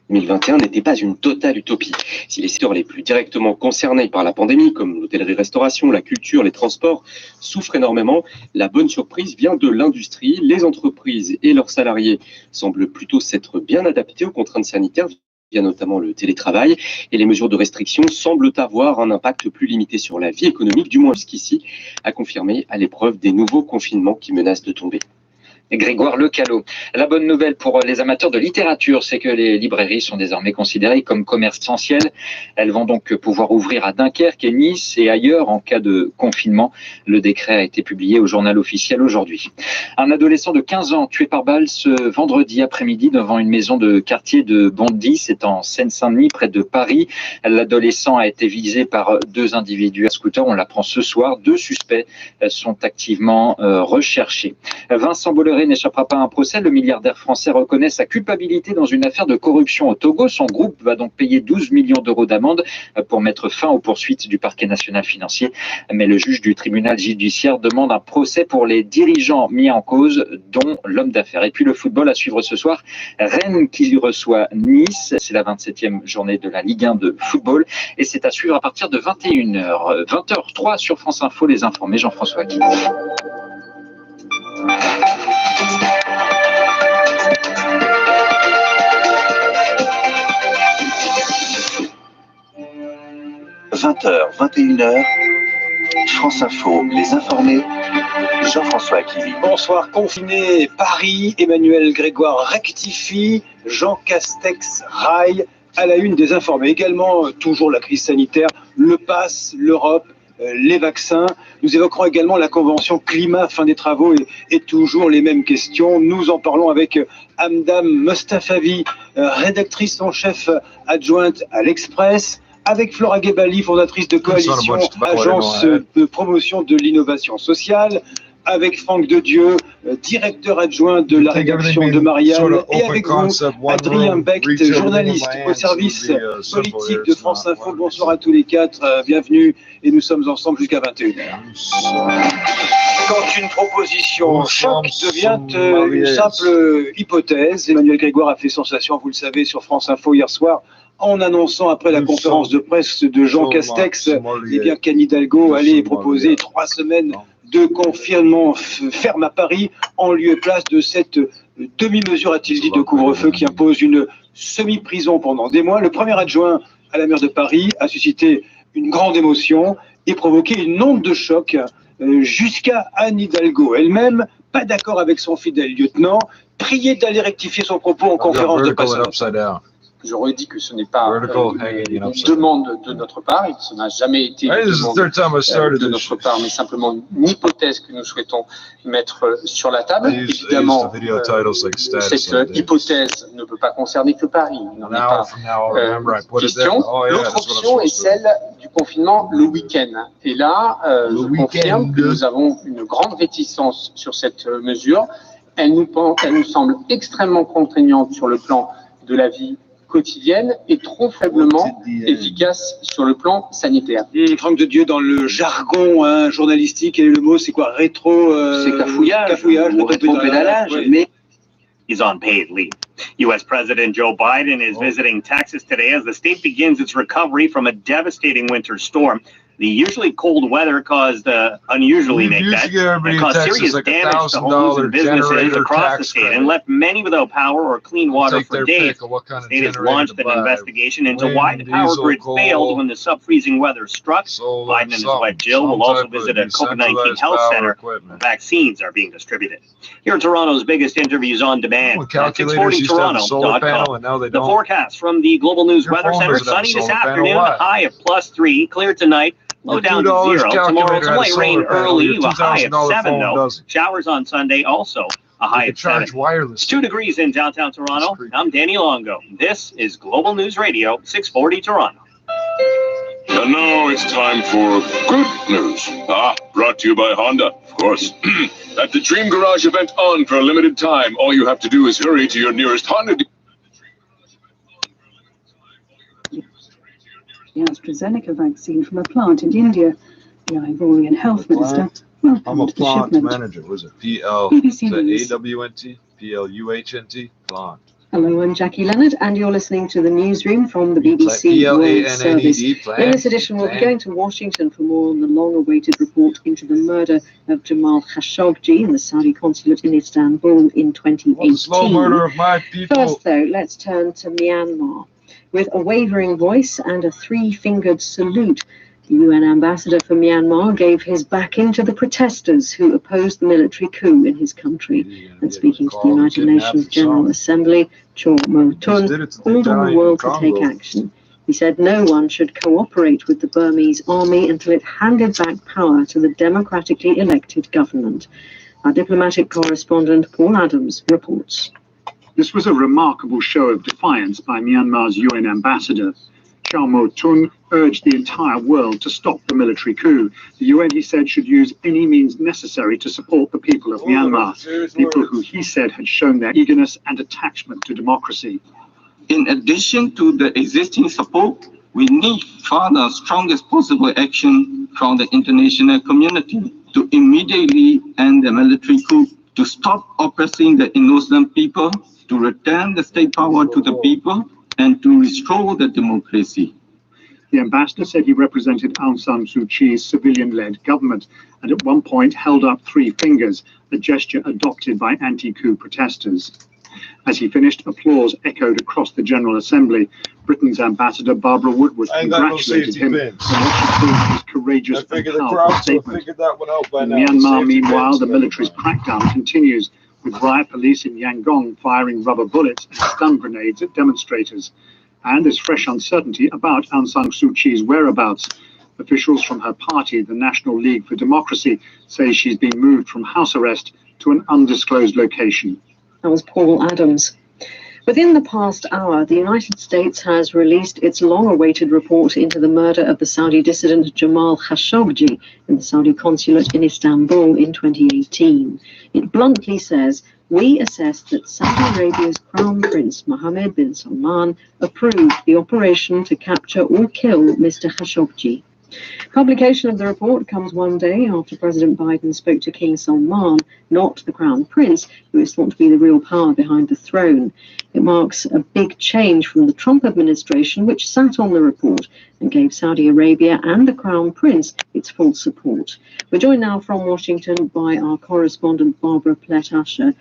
2021 n'était pas une totale utopie. Si les secteurs les plus directement concernés par la pandémie, comme l'hôtellerie-restauration, la culture, les transports, souffrent énormément, la bonne surprise vient de l'industrie. Les entreprises et leurs salariés semblent plutôt s'être bien adaptés aux contraintes sanitaires, via notamment le télétravail, et les mesures de restriction semblent avoir un impact plus limité sur la vie économique, du moins jusqu'ici, a confirmé à l'épreuve des nouveaux confinements qui menacent de tomber. Grégoire Lecallot. La bonne nouvelle pour les amateurs de littérature, c'est que les librairies sont désormais considérées comme commerce essentiel. Elles vont donc pouvoir ouvrir à Dunkerque et Nice et ailleurs en cas de confinement. Le décret a été publié au journal officiel aujourd'hui. Un adolescent de 15 ans tué par balle ce vendredi après-midi devant une maison de quartier de Bondy, c'est en Seine-Saint-Denis, près de Paris. L'adolescent a été visé par deux individus à scooter, on l'apprend ce soir. Deux suspects sont activement recherchés. Vincent Bolloré n'échappera pas à un procès. Le milliardaire français reconnaît sa culpabilité dans une affaire de corruption au Togo. Son groupe va donc payer 12 millions d'euros d'amende pour mettre fin aux poursuites du parquet national financier. Mais le juge du tribunal judiciaire demande un procès pour les dirigeants mis en cause, dont l'homme d'affaires. Et puis le football à suivre ce soir. Rennes qui reçoit Nice. C'est la 27e journée de la Ligue 1 de football. Et c'est à suivre à partir de 21h. 20h03 sur France Info. Les informés Jean-François Guy. 20h, 21h, France Info, les informés, Jean-François Guy. Bonsoir, confiné, Paris, Emmanuel Grégoire rectifie, Jean Castex raille à la une des informés. Également, toujours la crise sanitaire, le pass, l'Europe, les vaccins. Nous évoquerons également la convention climat, fin des travaux et toujours les mêmes questions. Nous en parlons avec Amdam Mostafavi, rédactrice en chef adjointe à l'Express, avec Flora Gebali, fondatrice de Coalition, agence de promotion de l'innovation sociale, avec Franck Dedieu, directeur adjoint de la rédaction de Marianne, et avec vous, Adrien Becht, journaliste au service politique de France Info. Bonsoir à tous les quatre, bienvenue, et nous sommes ensemble jusqu'à 21h. Quand une proposition choc devient une simple hypothèse, Emmanuel Grégoire a fait sensation, vous le savez, sur France Info hier soir, en annonçant après la conférence de presse de Jean Castex, eh bien qu'Anne Hidalgo allait proposer 3 semaines de confinement ferme à Paris en lieu et place de cette demi-mesure, a-t-il dit, de couvre-feu qui impose une semi-prison pendant des mois. Le premier adjoint à la maire de Paris a suscité une grande émotion et provoqué une onde de choc jusqu'à Anne Hidalgo elle-même, pas d'accord avec son fidèle lieutenant, priée d'aller rectifier son propos en conférence de presse. J'aurais dit que ce n'est pas une demande de notre part, et ça n'a jamais été une demande de notre part, mais simplement une hypothèse que nous souhaitons mettre sur la table. Évidemment, cette hypothèse ne peut pas concerner que Paris, il n'en est pas question. L'autre option est celle du confinement le week-end. Et là, je confirme que nous avons une grande réticence sur cette mesure. Elle nous semble extrêmement contraignante sur le plan de la vie quotidienne et trop faiblement efficace sur le plan sanitaire. Franck Dedieu, dans le jargon journalistique, quel est le mot? C'est quoi? Rétro... c'est cafouillage ou rétro-pédalage, mais... He's on paid leave. U.S. President Joe Biden is visiting Texas today as the state begins its recovery from a devastating winter storm. The usually cold weather caused unusually caused serious damage to homes and businesses across the state and left many without power or clean water for days. The state has launched an investigation into why the power grid failed when the sub-freezing weather struck. Biden and his wife Jill will also visit a COVID-19 health center where vaccines are being distributed. Here are Toronto's biggest interviews on demand at 640toronto.com. The forecast from the Global News Weather Center: sunny this afternoon, high of +3, clear tonight. Low down to 0. Tomorrow, some light rain early, a high of 7 though. Showers on Sunday, also a high of 7. It's 2 degrees in downtown Toronto. I'm Danny Longo. This is Global News Radio, 640 Toronto. And now it's time for good news. Brought to you by Honda, of course. At the Dream Garage event on for a limited time, all you have to do is hurry to your nearest Honda. The AstraZeneca vaccine from a plant in India. The Ivorian Health Minister welcomed I'm a plant the shipment. manager. Was it P-L-A-W-N-T? P-L-U-H-N-T? Plant. Hello, I'm Jackie Leonard, and you're listening to the newsroom from the BBC World Service. In this edition, we'll be going to Washington for more on the long-awaited report into the murder of Jamal Khashoggi in the Saudi consulate in Istanbul in 2018. Slow murder of my people. First, though, let's turn to Myanmar. With a wavering voice and a three-fingered salute, the UN ambassador for Myanmar gave his backing to the protesters who opposed the military coup in his country. And speaking to the United Nations General Assembly, Cho Mo-tun called on the world to take action. He said no one should cooperate with the Burmese army until it handed back power to the democratically elected government. Our diplomatic correspondent Paul Adams reports. This was a remarkable show of defiance by Myanmar's UN ambassador. Cho Mo-tun urged the entire world to stop the military coup. The UN, he said, should use any means necessary to support the people of Myanmar, people who he said had shown their eagerness and attachment to democracy. In addition to the existing support, we need further strongest possible action from the international community to immediately end the military coup, to stop oppressing the innocent people, to return the state power to the people, and to restore the democracy. The ambassador said he represented Aung San Suu Kyi's civilian-led government and at one point held up three fingers, a gesture adopted by anti-coup protesters. As he finished, applause echoed across the General Assembly. Britain's ambassador Barbara Woodward congratulated him on what she called his courageous and powerful statement. In Myanmar, meanwhile, the military's crackdown continues, with riot police in Yangon firing rubber bullets and stun grenades at demonstrators. And there's fresh uncertainty about Aung San Suu Kyi's whereabouts. Officials from her party, the National League for Democracy, say she's been moved from house arrest to an undisclosed location. That was Paul Adams. Within the past hour, the United States has released its long-awaited report into the murder of the Saudi dissident Jamal Khashoggi in the Saudi consulate in Istanbul in 2018. It bluntly says, "We assess that Saudi Arabia's Crown Prince Mohammed bin Salman approved the operation to capture or kill Mr. Khashoggi." Publication of the report comes one day after President Biden spoke to King Salman, not the Crown Prince, who is thought to be the real power behind the throne. It marks a big change from the Trump administration, which sat on the report and gave Saudi Arabia and the Crown Prince its full support. We're joined now from Washington by our correspondent Barbara Plett-Usher.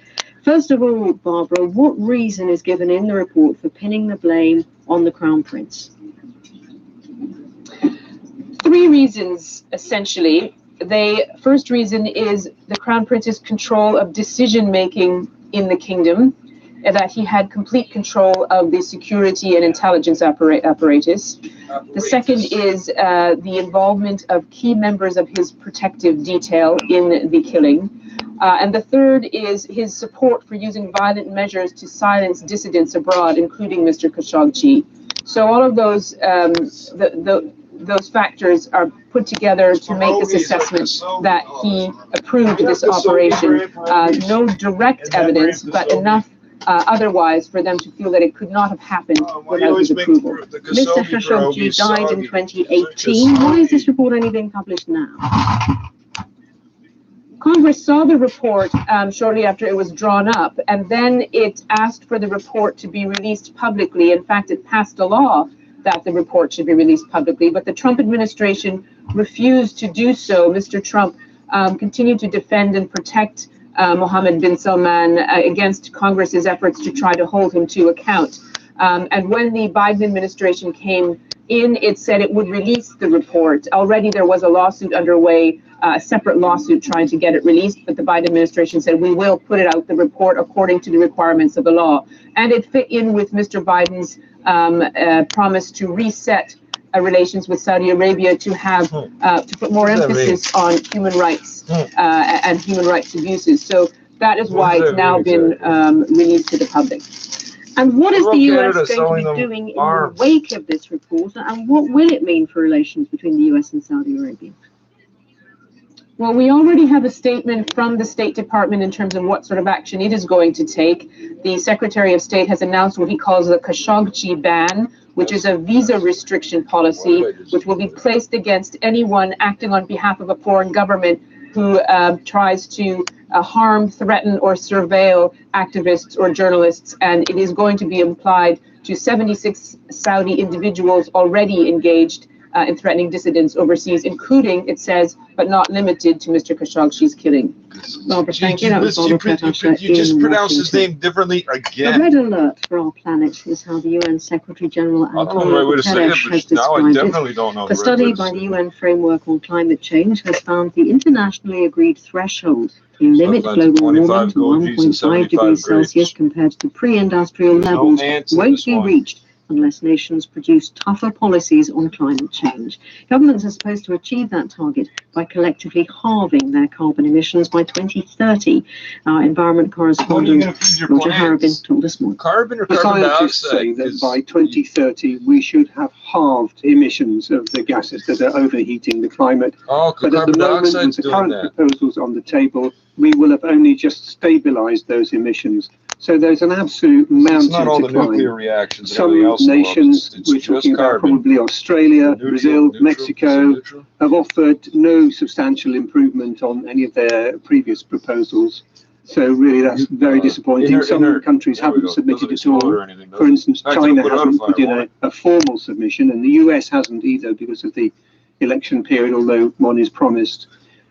First of all, Barbara, what reason is given in the report for pinning the blame on the Crown Prince? Three reasons, essentially. The first reason is the Crown Prince's control of decision-making in the kingdom, and that he had complete control of the security and intelligence apparatus. The second is the involvement of key members of his protective detail in the killing. And the third is his support for using violent measures to silence dissidents abroad, including Mr. Khashoggi. So all of those those factors are put together to make this assessment that he approved this operation. No direct evidence, but enough otherwise for them to feel that it could not have happened without his approval. Mr. Khashoggi died in 2018. Why is this report only being published now? Congress saw the report shortly after it was drawn up, and then it asked for the report to be released publicly. In fact, it passed a law that the report should be released publicly, but the Trump administration refused to do so. Mr. Trump continued to defend and protect Mohammed bin Salman against Congress's efforts to try to hold him to account. And when the Biden administration came in, it said it would release the report. Already there was a lawsuit underway, a separate lawsuit trying to get it released, but the Biden administration said, we will put it out, the report, according to the requirements of the law. And it fit in with Mr. Biden's promise to reset relations with Saudi Arabia, to have to put more emphasis on human rights and human rights abuses. So that is why it's now been released to the public. And what is the US going to be doing in the wake of this report, and what will it mean for relations between the US and Saudi Arabia? Well, we already have a statement from the State Department in terms of what sort of action it is going to take. The Secretary of State has announced what he calls the Khashoggi ban, which is a visa restriction policy, which will be placed against anyone acting on behalf of a foreign government who tries to harm, threaten, or surveil activists or journalists, and it is going to be applied to 76 Saudi individuals already engaged in threatening dissidents overseas, including, it says, but not limited to Mr. Khashoggi's killing. Barbara, thank you. You just pronounced his name differently again. A red alert for our planet is how the UN Secretary General Antonio Guterres has described it. A study by the UN Framework on Climate Change has found the internationally agreed threshold to limit global warming to 1.5 degrees Celsius compared to pre-industrial levels won't be reached unless nations produce tougher policies on climate change. Governments are supposed to achieve that target by collectively halving their carbon emissions by 2030. Our environment correspondent Roger Harrigan told us more. Carbon or the carbon scientists dioxide say that by 2030 we should have halved emissions of the gases that are overheating the climate. But at the moment, with the current proposals on the table, we will have only just stabilised those emissions. So there's an absolute mountain not all to the climb. Nuclear reactions. Some nations, we're talking about probably Australia, Brazil, Mexico, have offered no substantial improvement on any of their previous proposals. So really that's very disappointing. Some countries haven't submitted at all. For instance, China hasn't put in a formal submission, and the US hasn't either because of the election period, although one is promised.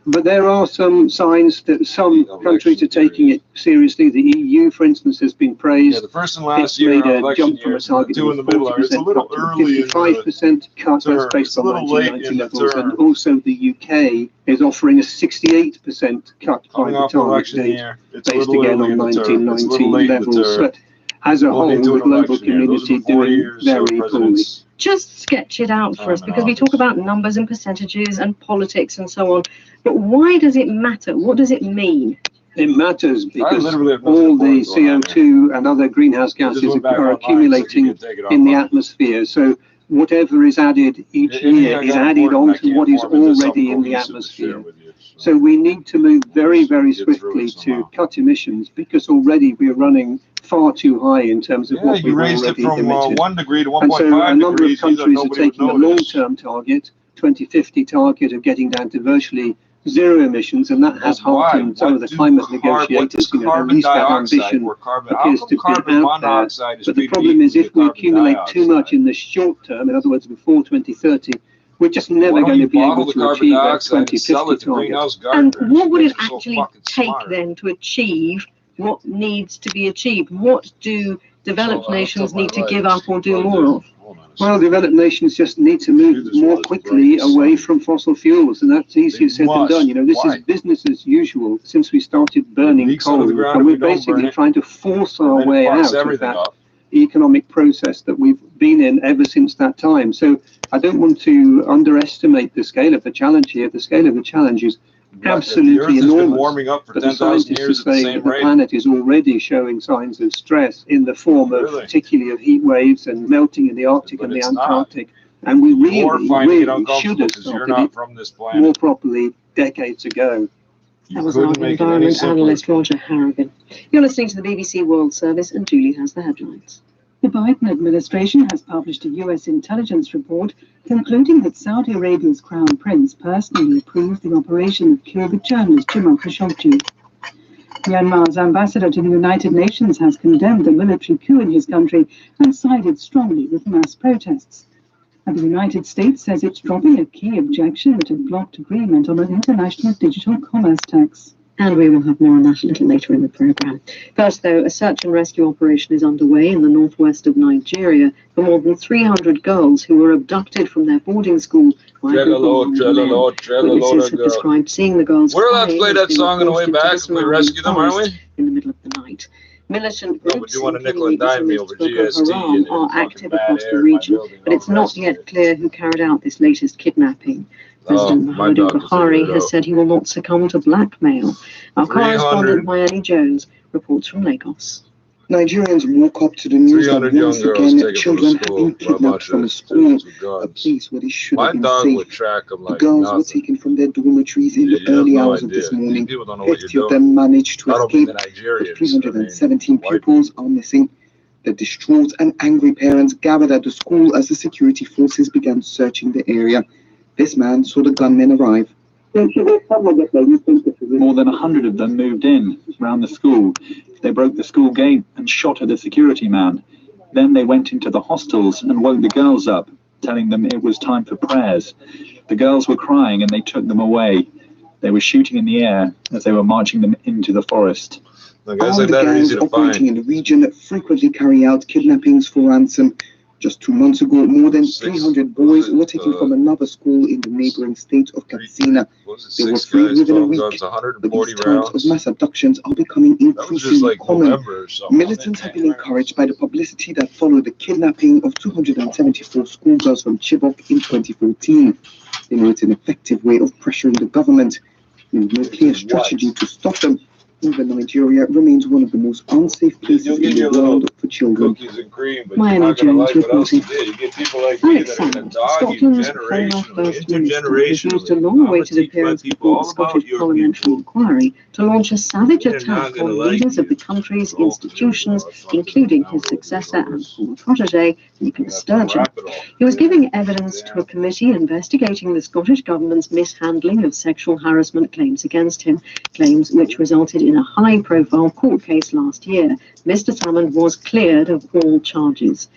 But there are some signs that some countries are taking it seriously. The EU, for instance, has been praised. The first and last year, made a jump from a target of 40% up to 55% cut. That's based on 1990 levels. And also the UK is offering a 68% cut by the target date, based again on 1990 levels. But as a whole, the global community doing very poorly. Just sketch it out for us, because we talk about numbers and percentages and politics and so on. But why does it matter? What does it mean? It matters because all the CO2 and other greenhouse gases are accumulating in the atmosphere. So whatever is added each year is added on to what is already in the atmosphere. So we need to move very, very swiftly to cut emissions, because already we're running far too high in terms of what we've already emitted. You raised it from 1 degree to 1.5 degrees. And so a number of countries are taking a long-term target, 2050 target of getting down to virtually zero emissions, and that has heartened some of the climate negotiators. At least that ambition appears to be out there. But the problem is, if we accumulate too much in the short term, in other words, before 2030, we're just never going to be able to achieve that 2050 target. And what would it actually take then to achieve what needs to be achieved? What do developed nations need to give up or do more of? Well, developed nations just need to move more quickly away from fossil fuels, and that's easier said than done. This is business as usual since we started burning coal, and we're basically trying to force our way out of that economic process that we've been in ever since that time. So I don't want to underestimate the scale of the challenge here. The scale of the challenge is absolutely enormous. But the scientists are saying that the planet is already showing signs of stress in the form of particularly of heat waves and melting in the Arctic and the Antarctic. And we really should have started it more properly decades ago. That was our environment analyst Roger Harrigan. You're listening to the BBC World Service, and Julie has the headlines. The Biden administration has published a US intelligence report concluding that Saudi Arabia's Crown Prince personally approved the operation of Cuban journalist Jamal Khashoggi. Myanmar's ambassador to the United Nations has condemned the military coup in his country and sided strongly with mass protests. And the United States says it's dropping a key objection that had blocked agreement on an international digital commerce tax. And we will have more on that a little later in the programme. First, though, a search and rescue operation is underway in the northwest of Nigeria for more than 300 girls who were abducted from their boarding school. Witnesses have described seeing the girls. We're allowed to play that song on the way back if we rescue them, aren't we? In the middle of the night. Militant groups, want a nickel and dime me over GST, are active across the region, but it's not yet clear who carried out this latest kidnapping. President Muhammadu Buhari has said he will not succumb to blackmail. Our correspondent Mayani Jones reports from Lagos. Nigerians woke up to the news that once again children have been kidnapped from a school, a place where they should have been safe. The girls were taken from their dormitories in the early hours of this morning. 50 of them managed to escape, but 317 pupils are missing. The distraught and angry parents gathered at the school as the security forces began searching the area. This man saw the gunmen arrive. More than 100 of them moved in round the school. They broke the school gate and shot at a security man. Then they went into the hostels and woke the girls up, telling them it was time for prayers. The girls were crying and they took them away. They were shooting in the air as they were marching them into the forest. All the gangs operating in the region frequently carry out kidnappings for ransom. Just 2 months ago, more than 300 boys were taken from another school in the neighboring state of Katsina. They were freed within a week, but these types of mass abductions are becoming increasingly common. Militants have been encouraged by the publicity that followed the kidnapping of 274 schoolgirls from Chibok in 2014. They know it's an effective way of pressuring the government. With no clear strategy to stop them, even Nigeria remains one of the most unsafe places in the world for children. Maya Jones reporting. Alex Salmond, Scotland's former First Minister, refused a long-awaited appearance before the Scottish Parliamentary Inquiry to launch a savage attack on leaders of the country's institutions, including his successor and former protege, Nicola Sturgeon. He was giving evidence to a committee investigating the Scottish Government's mishandling of sexual harassment claims against him, claims which resulted in a high-profile court case last year. Mr. Salmond was cleared of all charges.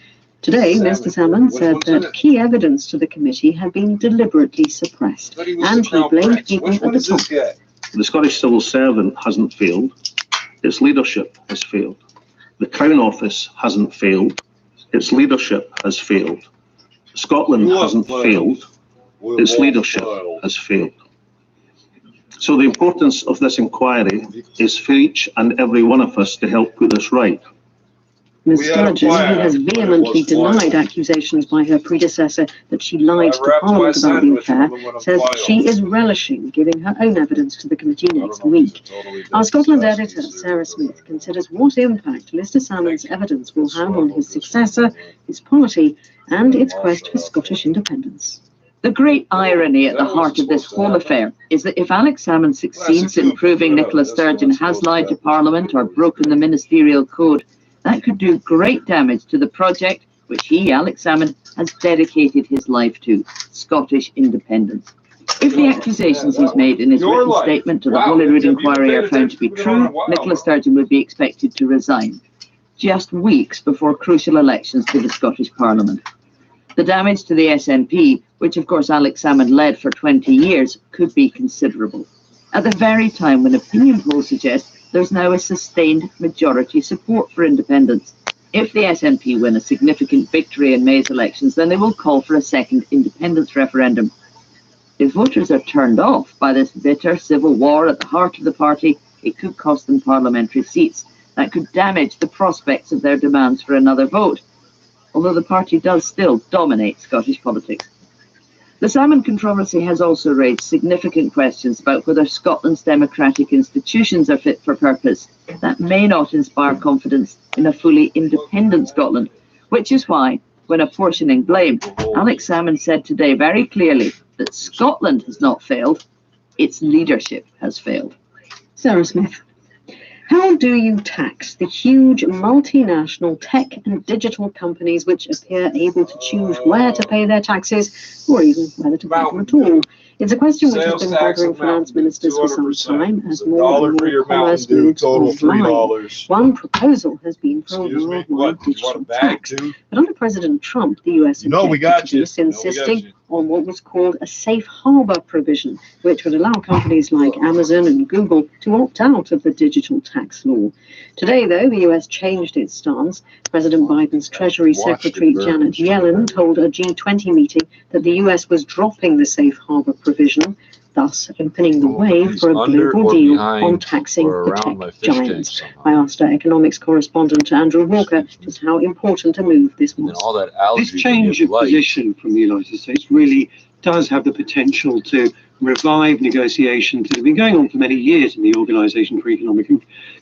Today, Mr. Salmond said that key evidence to the committee had been deliberately suppressed, and he blamed people at the top. The Scottish civil servant hasn't failed. Its leadership has failed. The Crown Office hasn't failed. Its leadership has failed. Scotland hasn't failed. Its leadership has failed. So the importance of this inquiry is for each and every one of us to help put this right. Ms. Sturgeon, who has vehemently denied accusations by her predecessor that she lied to Parliament about the affair, says she is relishing giving her own evidence to the committee next week. Our Scotland editor, Sarah Smith, considers what impact Mr. Salmond's evidence will have on his successor, his party, and its quest for Scottish independence. The great irony at the heart of this whole affair is that if Alex Salmond succeeds in proving Nicola Sturgeon has lied to Parliament or broken the ministerial code, that could do great damage to the project which he, Alex Salmond, has dedicated his life to, Scottish independence. If the accusations he's made in his written statement to the Holyrood Inquiry are found to be true, Nicola Sturgeon would be expected to resign, just weeks before crucial elections to the Scottish Parliament. The damage to the SNP, which of course Alex Salmond led for 20 years, could be considerable. At the very time when opinion polls suggest there's now a sustained majority support for independence. If the SNP win a significant victory in May's elections, then they will call for a second independence referendum. If voters are turned off by this bitter civil war at the heart of the party, it could cost them parliamentary seats. That could damage the prospects of their demands for another vote, although the party does still dominate Scottish politics. The Salmond controversy has also raised significant questions about whether Scotland's democratic institutions are fit for purpose. That may not inspire confidence in a fully independent Scotland, which is why, when apportioning blame, Alex Salmond said today very clearly that Scotland has not failed, its leadership has failed. Sarah Smith. How do you tax the huge multinational tech and digital companies which appear able to choose where to pay their taxes or even whether to pay them at all? It's a question which has been bothering finance ministers for some time as more and more commerce moves online. One proposal has been for a worldwide digital tax. But under President Trump, the US objected to this, insisting on what was called a safe harbor provision, which would allow companies like Amazon and Google to opt out of the digital tax law. Today, though, the US changed its stance. President Biden's Treasury Secretary Janet Yellen told a G20 meeting that the US was dropping the safe harbor provision, thus opening the way for a global deal on taxing the tech giants. I asked our economics correspondent Andrew Walker just how important a move this was. This change of position from the United States really does have the potential to revive negotiations that have been going on for many years in the Organisation for Economic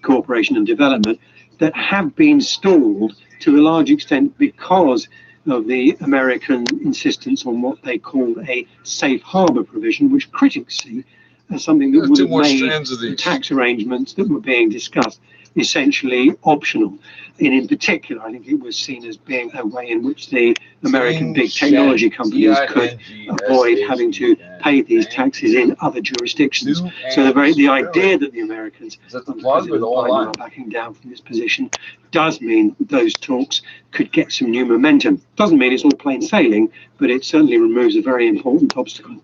Cooperation and Development that have been stalled to a large extent because of the American insistence on what they call a safe harbor provision, which critics see as something that would have made the tax arrangements that were being discussed essentially optional. And in particular, I think it was seen as being a way in which the American big technology companies could avoid having to pay these taxes in other jurisdictions. So the idea that the Americans and President Biden are backing down from this position does mean those talks could get some new momentum. Doesn't mean it's all plain sailing, but it certainly removes a very important obstacle.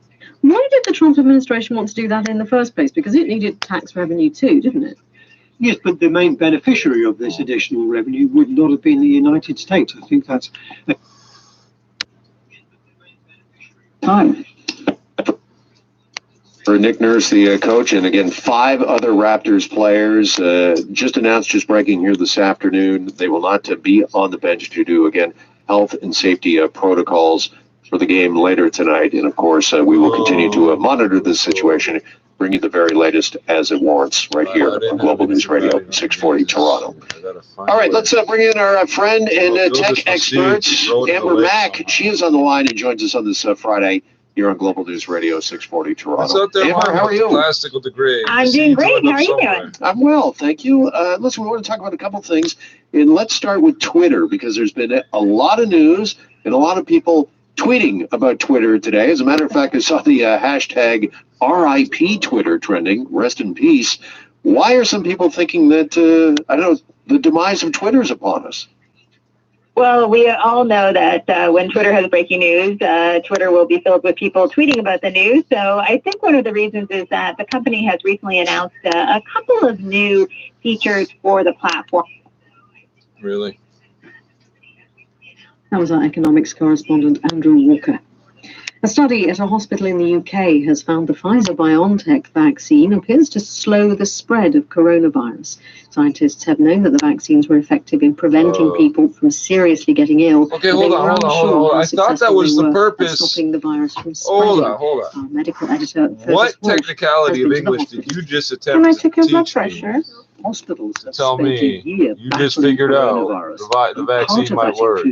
Why did the Trump administration want to do that in the first place? Because it needed tax revenue too, didn't it? Yes, but the main beneficiary of this additional revenue would not have been the United States. I think that's time. For Nick Nurse, the coach, and again, 5 other Raptors players just announced, just breaking here this afternoon, they will not be on the bench due to, again, health and safety protocols for the game later tonight. And of course, we will continue to monitor this situation, bring you the very latest as it warrants right here on Global News Radio 640 Toronto. All right, let's bring in our friend and tech expert, Amber Mack. She is on the line and joins us on this Friday here on Global News Radio 640 Toronto. Amber, how are you? Classical degree. I'm doing great. How are you doing? I'm well, thank you. Listen, we want to talk about a couple things, and let's start with Twitter, because there's been a lot of news and a lot of people tweeting about Twitter today. As a matter of fact, I saw the hashtag RIP Twitter trending, rest in peace. Why are some people thinking that, I don't know, the demise of Twitter is upon us? Well, we all know that when Twitter has breaking news, Twitter will be filled with people tweeting about the news. So I think one of the reasons is that the company has recently announced a couple of new features for the platform. Really? That was our economics correspondent, Andrew Walker. A study at a hospital in the UK has found the Pfizer-BioNTech vaccine appears to slow the spread of coronavirus. Scientists have known that the vaccines were effective in preventing people from seriously getting ill. Okay, hold on. I thought that was the purpose. Stopping the virus from spreading. Hold on. Our medical editor. What technicality of English did you just attempt to teach me? Hospitals Tell me, you just figured out the vaccine might work.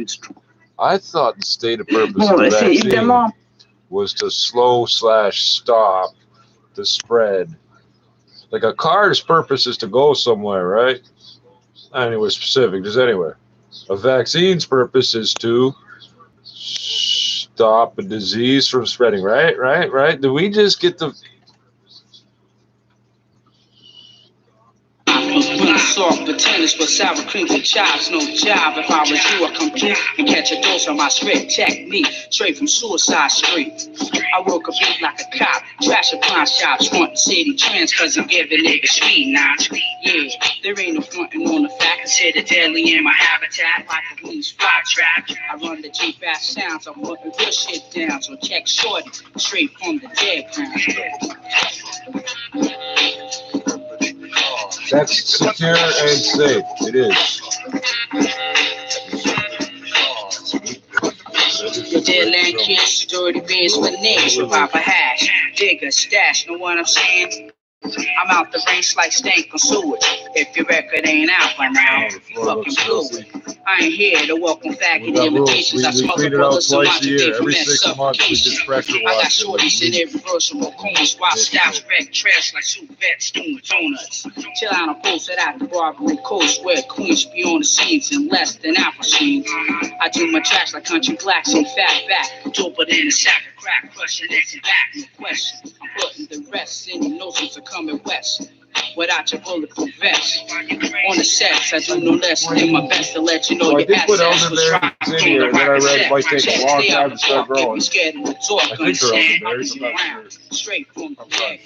I thought the stated purpose of the vaccine was to slow/stop the spread. Like a car's purpose is to go somewhere, right? Anywhere specific, just anywhere. A vaccine's purpose is to stop a disease from spreading, right? Did we just get the... Soft but tennis with sour cream and chives, no job. If I was you, I'd come through and catch a dose on my script. Technique, straight from Suicide Street. I work a beat like a cop, trash a pawn shops, front city trends, cause I'm giving niggas street now. Yeah, there ain't no frontin' on the fact, consider deadly in my habitat, like a police fly trap. I run the G-Fast sounds, I'm putting real shit down, so check shorty, straight from the dead ground. That's secure and safe. It is. Your dead land kids, dirty beers with names, revive a hash, dig a stash, know what I'm saying? I'm out the range like stank on sewage. If your record ain't out by now, fucking fluid. I ain't here to welcome faggot invitations. I smoke the brothers so much they every 6 months we just pressure I got wash shorties in irreversible corners while styles wreck trash like soup vets, stone donuts. Chill out and post it at the Barbary Coast where queens be on the scenes in less than apple scenes. I do my tracks like country blacks and fat back, doper than a sack of crack, crushing this and back, no question. I'm putting the rest in your notions are coming west. Without your bulletproof vest. On the sets, I do no less than my best to let you know your assets was dropped on the right set. Check, stay up, talk, get me scared of the talk, understand? Around, straight from the dead.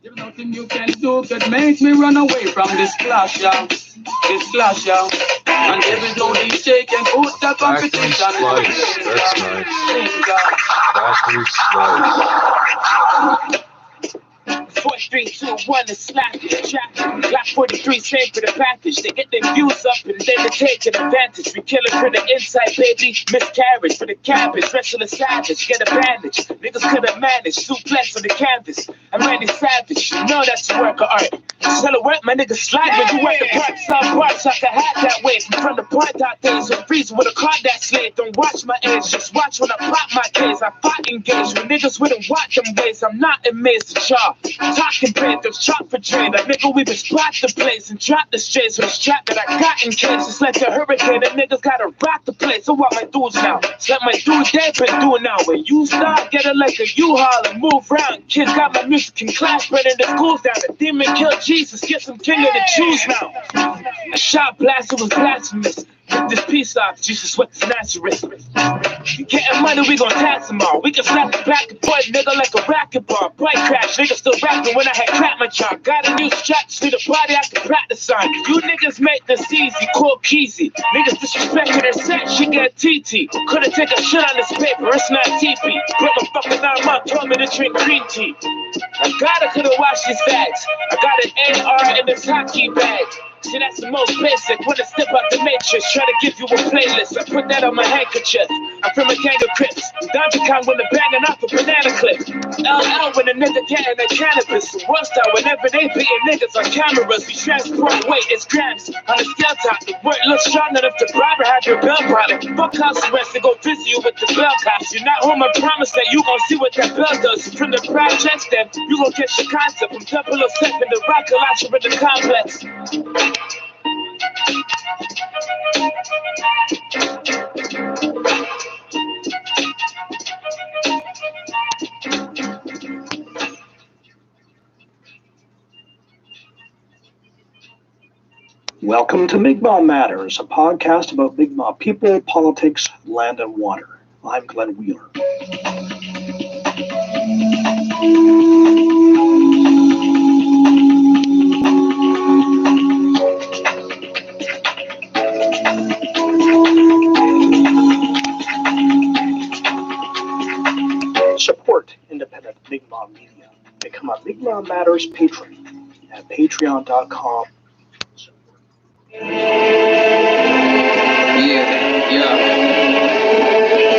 There's nothing you can do that makes me run away from this clash, y'all. This clash, y'all. And there is no DJ can put the competition. That's nice. Factory Slice. 4, 3, 2, 1, and slap it. Trap it. Glock 43, same for the package. They get their views up and then they take an advantage. We kill it for the inside, baby. Miscarriage for the cabbage. Wrestle a savage. Get a bandage. Niggas couldn't manage. Suplex on the canvas. I'm Randy Savage. You know that's a work of art. Tell her work, my niggas slide when you work the parts. Some parts I can have that way. From the point out there, so freeze with a card that slave. Don't watch my age, just watch when I pop my case. I fought engaged when niggas wouldn't watch them ways. I'm not amazed at y'all. Talking Panthers, chop for trade. That nigga, we would spot the place and drop the strays for the strap that I got in case. It's like a hurricane, that niggas gotta rock the place. So what my dudes now? It's like my dudes, they been doing now. When you start, get it like a U-Haul and move around. Kids got my music in class, spreading the schools down. The demon killed Jesus, get some king of the Jews now. A shot blast, it was blasphemous. Get this peace off, Jesus, what's Nazareth? You getting money, we gon' tax them all. We can slap the back and point nigga like a racquetball. Bike crash, nigga still rapping when I had cracked my jaw. Got a new strap to see the body I can practice on. You niggas make this easy, cool keezy. Niggas disrespecting their set, she get TT. Couldn't take a shit on this paper, it's not TP. Put my fucking arm up, told me to drink green tea. I could've washed these bags. I got an AR in this hockey bag. See, that's the most basic. When I step out the matrix, try to give you a playlist. I put that on my handkerchief. I'm from a gang of Crips. Donkey Kong when they're banging off a banana clip. LL when a nigga getting their cannabis. Worst out whenever they beating niggas on cameras. We transport weight, it's grams. On the scale top, the word looks strong enough to bribe or have your bell product. Fuck house arrest and go visit you with the bell cops. You're not home, I promise that you gon' see what that bell does. From the projects, then you gon' catch the concept. From 007 to rock a lot in the complex. Welcome to Mi'kmaq Matters, a podcast about Mi'kmaq people, politics, land, and water. I'm Glenn Wheeler. Support independent Mi'kmaq media. Become a Mi'kmaq Matters patron at patreon.com.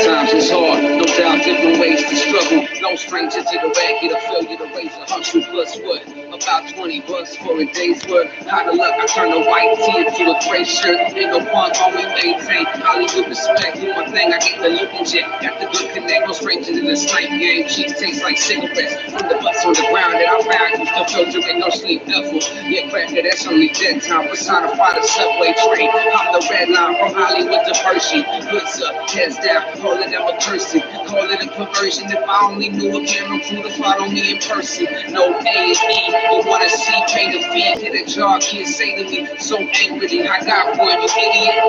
Times is hard, no doubt, different ways to struggle. No stranger to the racket, a failure to raise 100 plus what? About $20 for a day's work. Out of luck, I turn a white tee into a gray shirt. Ain't no punk, always maintain Hollywood respect. Do my thing, I get the look and jet. Got the good connect, no stranger to the snipe game. Cheeks taste like cigarettes. From the butts on the ground that I found, used to filter with no sleep duffel. Yeah, cracker, that's only dead time. Personify the subway train. I'm the red line from Hollywood to Hershey. Hoods up, heads down, calling them a cursing. Call it a perversion. If I only knew a camera crew to follow me in person. No A&E, but wanna see pay the fee. Hit a jar, can't say to me so angrily. I got one, you idiot. I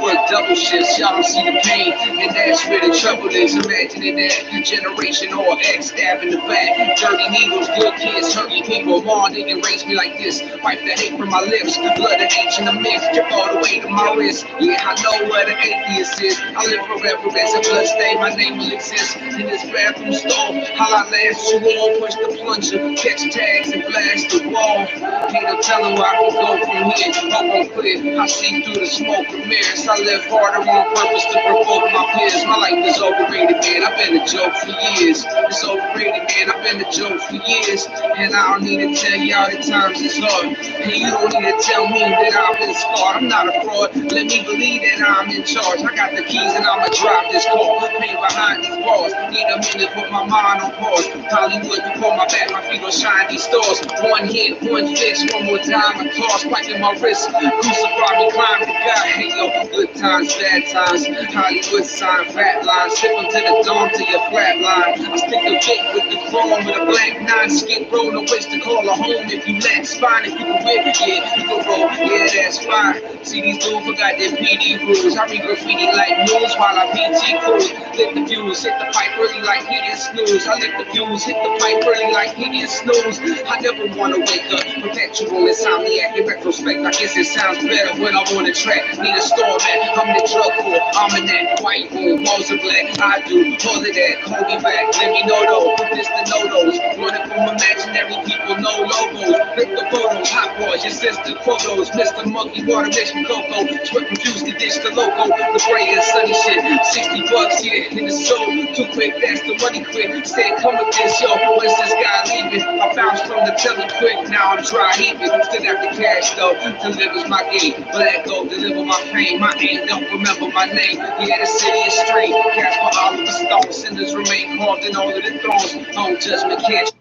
work double shifts, y'all don't see the pain. And that's where the trouble is. Imagining that generation or X stab in the back. Dirty needles, good kids, hurting people. Mom didn't raise me like this. Wipe the hate from my lips. Blood and H in the mix, drip all the way to my wrist. Yeah, I know where the atheist is. I live forever as a blood stain. My name will exist in this bathroom stall. How I last you all, push the plunger, catch tags and blast the wall. Can't no telling where I can go from here. Hope I'm clear. I see through the smoke and mirrors. I live harder on purpose to provoke my peers. My life is overrated, man. I've been a joke for years. It's overrated, man. I've been a joke for years. And I don't need to tell y'all that times is hard. And you don't need to tell me that I've been scarred. I'm not a fraud. Let me believe that I'm in charge. I got the keys and I'ma drop this call. Pain behind these bars. Need a minute, put my mind on pause. Hollywood, pull my back, my feet on shiny stars. One hit, one fix, one more time, and toss, spiking my wrist. Crucify me, climb the guy. Hey yo, good times, bad times. Hollywood sign, fat lines. Ship them to the dome to your flat line. I stick a bit with the chrome with a black nine. Skip roll, no ways to call a home if you lack spine. If you can whip, yeah, you can roll, yeah, that's fine. See these dudes forgot their PD rules. I read graffiti like news while I PT cruise. Lit the fuse, hit the pipe early like he didn't snooze. I lit the fuse, hit the pipe early like he didn't snooze. I never wanna wake up, perpetual insomniac. In retrospect, I guess it sounds better when I'm on the track. Need a storm man, I'm the drug cool. I'm in that white room, walls are black. I do all of that, call me back. Let me know though, this the no-dos. Running from imaginary people, no logos. Flip the photos, hot boys, your sister photos. Mr. Monkey, water mix from cocoa. Sweat confused to ditch the logo. The gray and sunny shit, $60 here in the soul. Too quick, that's the money quick. Said come with this, yo, where's this guy leaving? I bounced from the telly quick, now I'm dry heaving. Still after cash though, delivers my game. Black gold, deliver my pain. My aim, don't remember my name. Yeah, the city is straight. Casper Oliver Stone, sinners remain carved in all of the thrones. No judgment can't.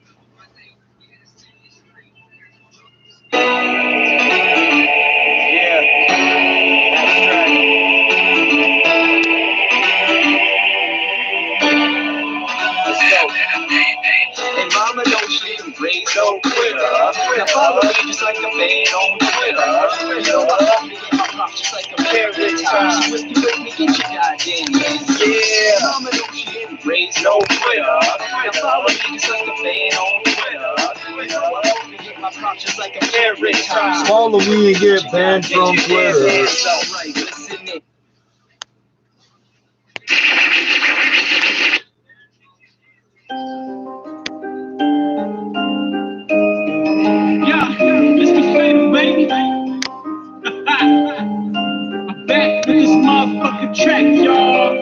And mama don't she raise no quitter. Now follow me just like a fan on Twitter. You know I love me in my pop just like a parrot. She whiskey with me, get your goddamn yeah. Mama don't she raise no quitter. Now follow me just like a fan on Twitter. You know I love me in my pop just like a parrot. Follow me and get banned from Twitter. I'm back with this motherfucking track, y'all.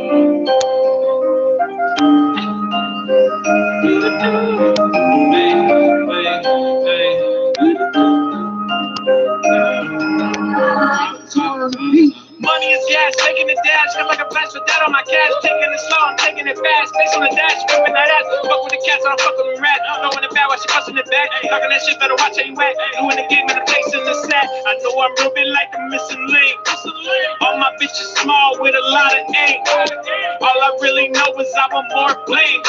Money is gas, taking the dash, feel like a flash with that on my cash, taking it slow, I'm taking it fast, face on the dash, whipping that ass, fuck with the cats, I don't fuck with them rats, throwing it bad while she busting it back, talking that shit, better watch how you act, doing the game and the place in the sack, I know I'm real bit like the missing link, all my bitches small with a lot of ink, all I really know is I want more bling,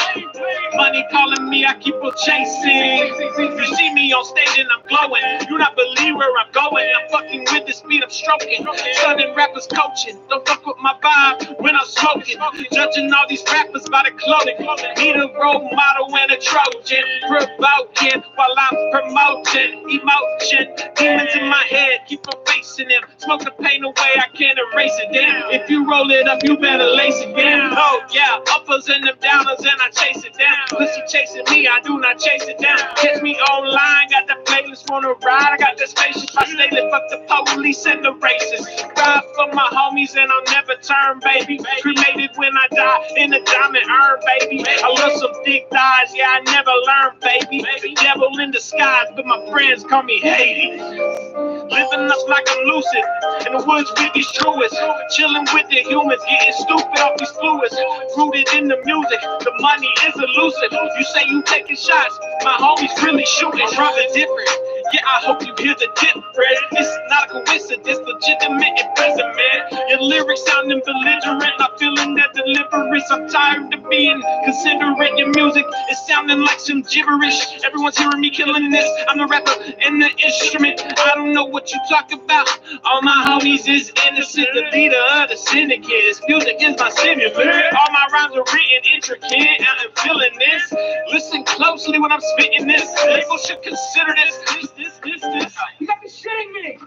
money calling me, I keep on chasing, you see me on stage and I'm glowing, you not believe where I'm going, I'm fucking with the speed I'm stroking, stunning rappers coaching, don't fuck with my vibe when I'm smoking, judging all these rappers by the clothing, need a role model and a Trojan, provoking while I'm promoting, emotion, demons in my head, keep on facing them, smoke the pain away, I can't erase it, damn, if you roll it up, you better lace it down, oh yeah, uppers and them downers and I chase it down, pussy chasing me, I do not chase it down, catch me online, got the playlist on the ride, I got the spaceship, I stay lit, fuck the police and the racists, ride for my homies and I'll never turn, baby. Cremated when I die in a diamond urn, baby. I love some thick thighs, yeah, I never learned, baby. The devil in disguise, but my friends call me Hades. Living up like I'm lucid, in the woods with these truest. Chilling with the humans, getting stupid off these fluids. Rooted in the music, the money is elusive. You say you taking shots, my homies really shooting. Dropping different. Yeah, I hope you hear the difference. This is not a coincidence, legitimate and present, man. Your lyrics sounding belligerent, I'm feeling that deliverance. I'm tired of being considerate. Your music is sounding like some gibberish. Everyone's hearing me killing this. I'm the rapper and the instrument. I don't know what you talk about. All my homies is innocent. The leader of the syndicate. This music is my stimulant. All my rhymes are written intricate. I'm feeling this. Listen closely when I'm spitting this. Label should consider this. You gotta be shitting me!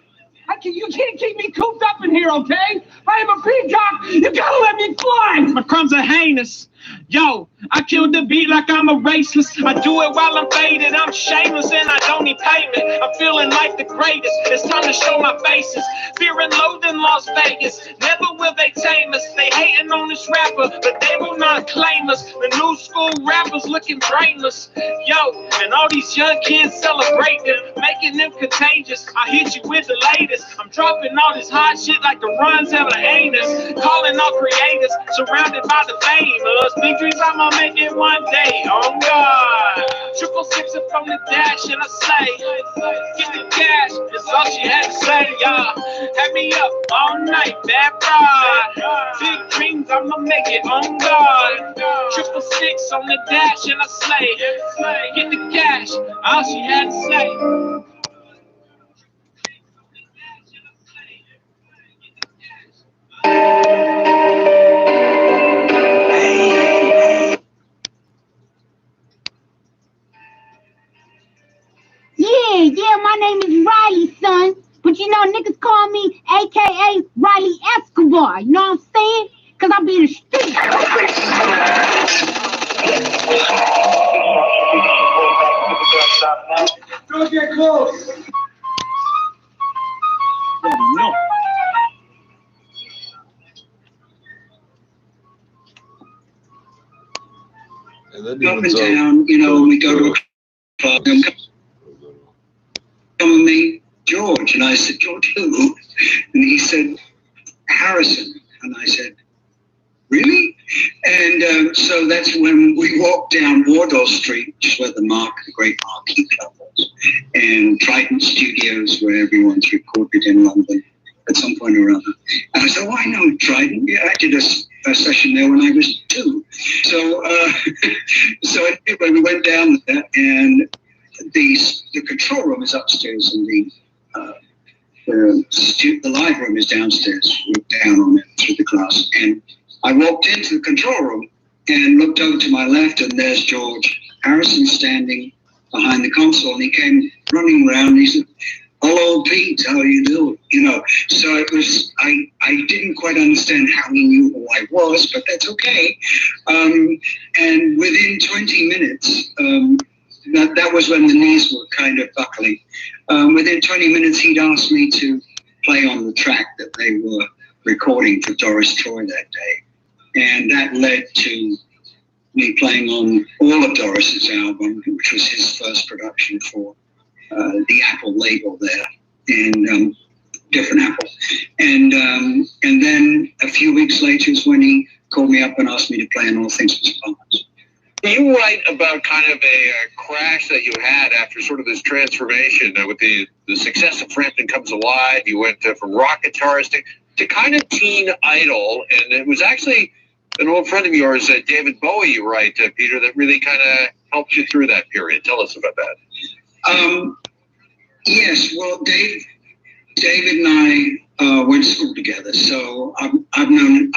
You can't keep me cooped up in here, okay? I am a peacock! You gotta let me fly! My crumbs are heinous. Yo, I killed the beat like I'm a racist. I do it while I'm faded. I'm shameless and I don't need payment. I'm feeling like the greatest. It's time to show my faces. Fear and loathing Las Vegas. Never will they they tame us. They hating on this rapper, but they will not claim us. The new school rappers looking brainless. Yo, and all these young kids celebrating, making them contagious. I hit you with the latest. I'm dropping all this hot shit like the runs have an anus. Calling all creators, surrounded by the famous. Big dreams, I'ma make it one day. Oh God. 666 up from the dash and I say, get the cash. That's all she had to say, y'all. Had me up all night, bad pride. Big dreams, I'ma make it on God. 666 on the dash and I slay. Get the cash, all she had to say. Yeah, my name is Riley, son. But you know, niggas call me AKA Riley Escobar. You know what I'm saying? Cause I be in the street. Don't get close. No. And up in town, you know, when we go to a club, come and meet George. And I said, George who? And he said, Harrison. And I said, really? And so that's when we walked down Wardour Street, which is where the great Marquee Club was, and Triton Studios, where everyone's recorded in London at some point or other. And I said, oh, I know Triton. Yeah, I did a session there when I was 2. So, so anyway, we went down there, and the control room is upstairs, and the live room is downstairs. We looked down on it through the glass, and I walked into the control room and looked over to my left, and there's George Harrison standing behind the console, and he came running around. And he said, hello, Pete, how you doing? You know, so it was, I didn't quite understand how he knew who I was, but that's okay. And within 20 minutes, that was when the knees were kind of buckling. Within 20 minutes, he'd asked me to play on the track that they were recording for Doris Troy that day. And that led to me playing on all of Doris's album, which was his first production for the Apple label there, and different Apple. And then a few weeks later is when he called me up and asked me to play on All Things Must Pass. You write about kind of a crash that you had after sort of this transformation with the success of Frampton Comes Alive. You went from rock guitarist to kind of teen idol, and it was actually an old friend of yours, David Bowie, you write, Peter, that really kind of helped you through that period. Tell us about that. Yes, well, David and I went to school together, so I've known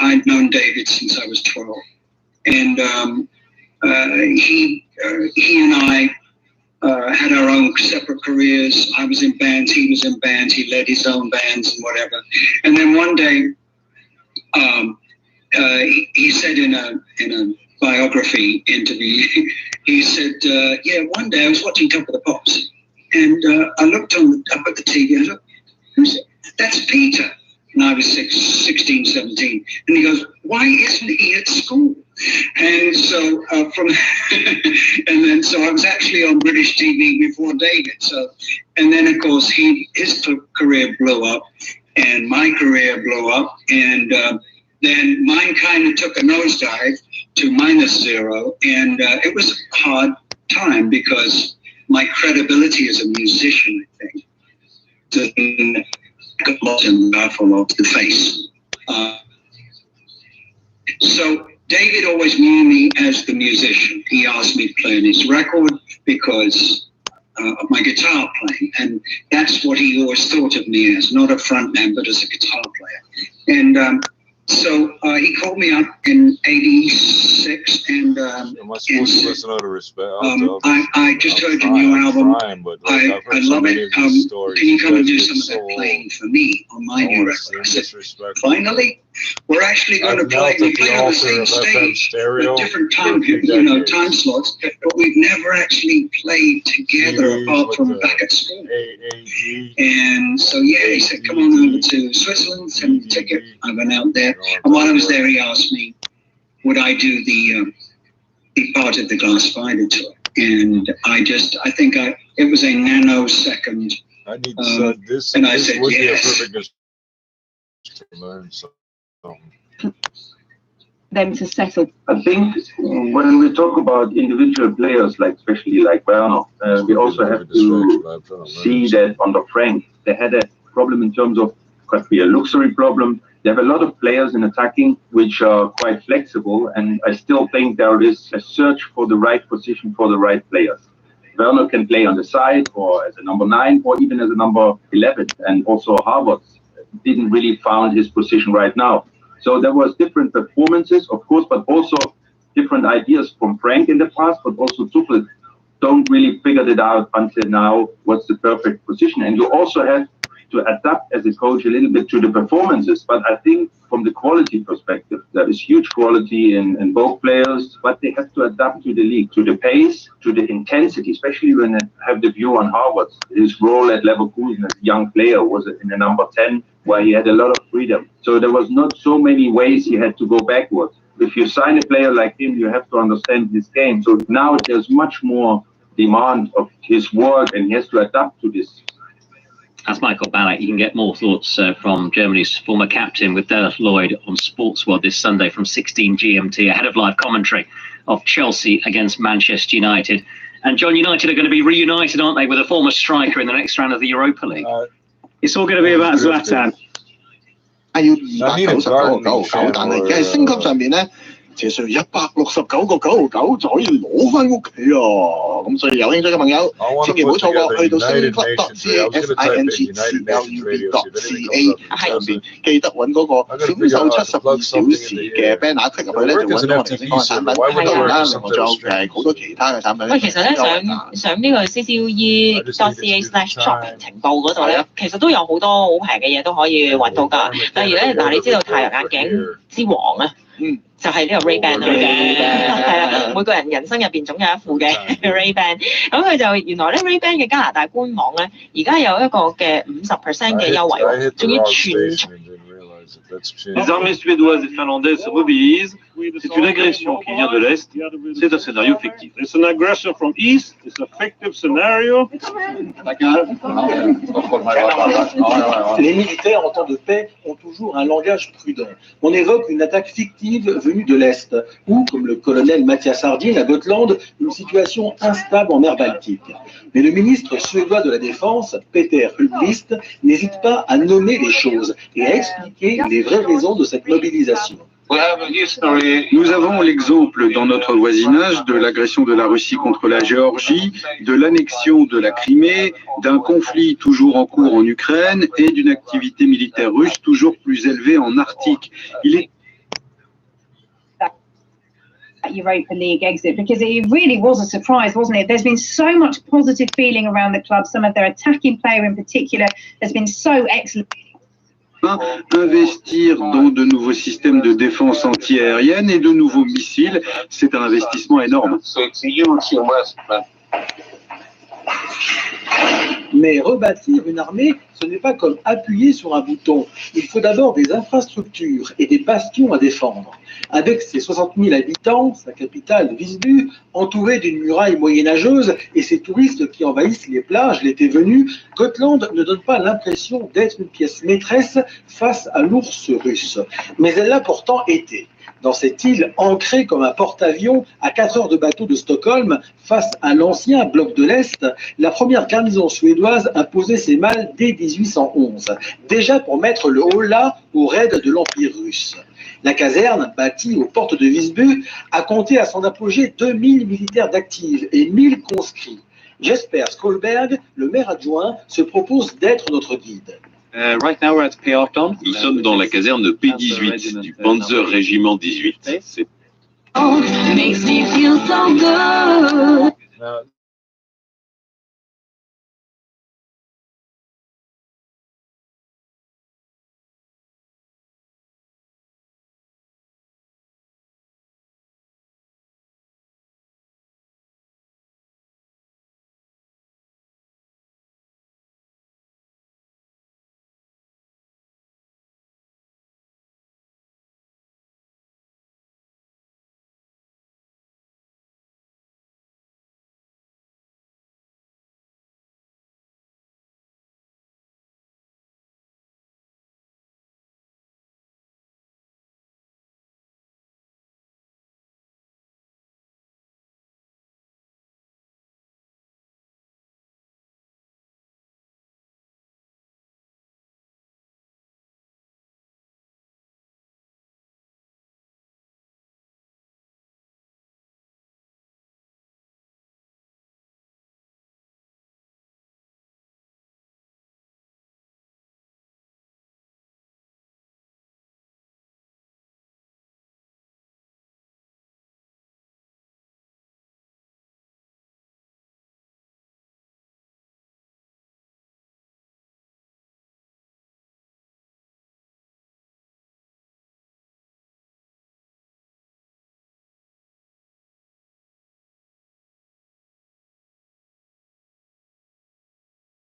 David since I was 12, and he and I had our own separate careers. I was in bands, he was in bands, he led his own bands and whatever. And then one day, he said in a biography interview, he said, yeah, one day I was watching Top of the Pops, and I looked up at the TV, I thought, who's it? That's Peter. And I was 16, 17. And he goes, why isn't he at school? And so so I was actually on British TV before David. So, and then of course his career blew up, and my career blew up, and then mine kind of took a nosedive to -0, and it was a hard time because my credibility as a musician, I think, got lost in the raffle of the face. So David always knew me as the musician. He asked me to play on his record because of my guitar playing, and that's what he always thought of me as, not a frontman, but as a guitar player. And so he called me up in 86 6 and Am I supposed to listen out of respect? I just heard the new album. But like, I love it. Can you come and do some of that playing for me on my new record? I said, finally, we're actually going to play. We play on the same stage with different time slots, but we've never actually played together apart from back at school. And so yeah, he said, come on over to Switzerland, send me a ticket. I went out there, and while I was there, he asked me, would I do be part of the Glass Spider tour? And I think it was a nanosecond. I need this. And I this said would yes. be a perfect to learn something. Them to settle. I think when we talk about individual players, like especially like Werner, we also have to see that under Frank, they had a problem in terms of could be a luxury problem. They have a lot of players in attacking which are quite flexible, and I still think there is a search for the right position for the right players. Werner can play on the side or as a number 9 or even as a number 11, and also Harvard didn't really found his position right now. So there was different performances, of course, but also different ideas from Frank in the past, but also Tuchel don't really figure it out until now what's the perfect position. And you also have to adapt as a coach a little bit to the performances. But I think from the quality perspective, there is huge quality in both players, but they have to adapt to the league, to the pace, to the intensity, especially when I have the view on Harvard. His role at Leverkusen as a young player was in the number 10, where he had a lot of freedom. So there was not so many ways he had to go backwards. If you sign a player like him, you have to understand his game. So now there's much more demand of his work, and he has to adapt to this. As Michael Ballack, you can get more thoughts from Germany's former captain with Derek Lloyd on Sports World this Sunday from 16 GMT, ahead of live commentary of Chelsea against Manchester United. And John, United are going to be reunited, aren't they, with a former striker in the next round of the Europa League? It's all going to be about Zlatan. 其實169.99就可以攞翻屋企啊！咁所以有興趣嘅朋友，千祈唔好錯過，去到singclub.csintclub.ca 上邊，記得揾嗰個享受72小時嘅 banner click 入去咧，就揾到我哋嘅產品。係啦，另外仲有好多其他嘅產品。喂，其實咧上呢個 CCUE.ca/shopping 情報嗰度咧，其實都有好多好平嘅嘢都可以揾到㗎。例如咧，嗱，你知道太陽眼鏡之王啊？就係呢個 Ray-Ban 嚟嘅，係啦，每個人人生入邊總有一副嘅 Ray-Ban。咁佢就原來咧 Ray-Ban 嘅加拿大官網咧，而家有一個嘅50% 嘅優惠喎，仲要全。Les armées suédoises et finlandaises se mobilisent. C'est une agression qui vient de l'Est. C'est un scénario fictif. It's an aggression from East. It's a fictive scenario. Les militaires en temps de paix ont toujours un langage prudent. On évoque une attaque fictive venue de l'Est, ou, comme le colonel Mathias Hardin à Gotland, une situation instable en mer Baltique. Mais le ministre suédois de la Défense, Peter Hultqvist, n'hésite pas à nommer les choses et à expliquer les vraies raisons de cette mobilisation. Nous avons l'exemple dans notre voisinage de l'agression de la Russie contre la Géorgie, de l'annexion de la Crimée, d'un conflit toujours en cours en Ukraine et d'une activité militaire russe toujours plus élevée en Arctique. Il est Europa League exit, because it really was a surprise, wasn't it? There's been so much positive feeling around the club. Some of their attacking player in particular has been so excellent. Investir dans de nouveaux systèmes de défense antiaérienne et de nouveaux missiles, c'est un investissement énorme. Mais rebâtir une armée, ce n'est pas comme appuyer sur un bouton. Il faut d'abord des infrastructures et des bastions à défendre. Avec ses 60 000 habitants, sa capitale Visby, entourée d'une muraille moyenâgeuse et ses touristes qui envahissent les plages l'été venu, Gotland ne donne pas l'impression d'être une pièce maîtresse face à l'ours russe. Mais elle l'a pourtant été. Dans cette île ancrée comme un porte-avions à 4 heures de bateau de Stockholm, face à l'ancien bloc de l'Est, la première garnison suédoise imposait ses malles dès 1811, déjà pour mettre le holà au raid de l'Empire russe. La caserne, bâtie aux portes de Visby, a compté à son apogée 2000 militaires d'actifs et 1000 conscrits. Jesper Skolberg, le maire adjoint, se propose d'être notre guide. Nous sommes dans la caserne P18 du Panzer Régiment 18. makes me feel so good.